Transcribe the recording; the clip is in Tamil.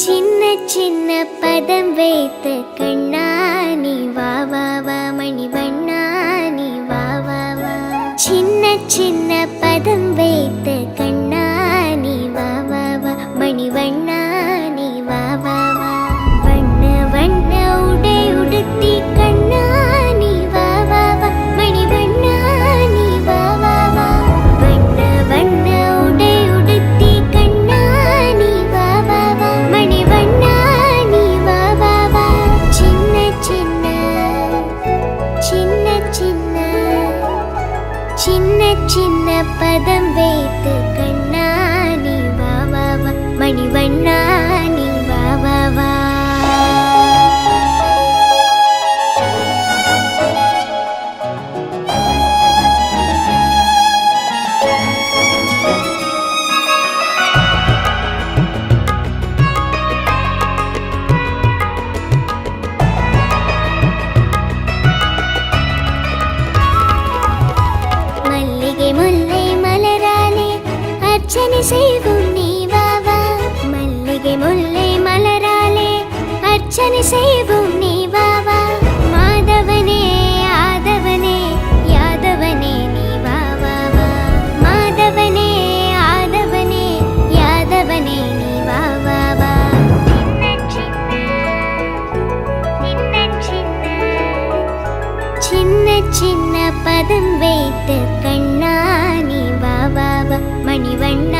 சின்ன சின்ன பதம் வைத்த கண்ணா நீ வா வா வா மணிவண்ணா நீ வா வா வா. சின்ன சின்ன பதம் வைத்த கண்ணா நீ வா வா வா மணிவண்ணா நீ வா வா வா. வண்ண வண்ண உடை உடுத்தி கண்ணா நீ வா வா வா மணிவண்ணா நீ வா வா வா. வண்ண வண்ண உடை உடுத்தி கண்ணா நீ வா வா வா மணிவண்ணா நீ வா வா வா. சின்ன சின்ன சின்ன சின்ன சின்ன சின்ன பதம் வைத்து கண்ணா நீ வா வா வா மணிவண்ணா நீ வா வா வா. மல்லிகை முல்லை மலராலே அர்ச்சனை செய்வோம் நீ வா வா. மல்லிகை முல்லை மலராலே அர்ச்சனை செய்வோம் நீ வா வா. மாதவனே ஆதவனே யாதவனே நீ வா வா வா. மாதவனே ஆதவனே யாதவனே நீ வா வா வா. சின்ன சின்ன பதம் வைத்து கண்ணா நீ வா வா வா மணிவண்ணா.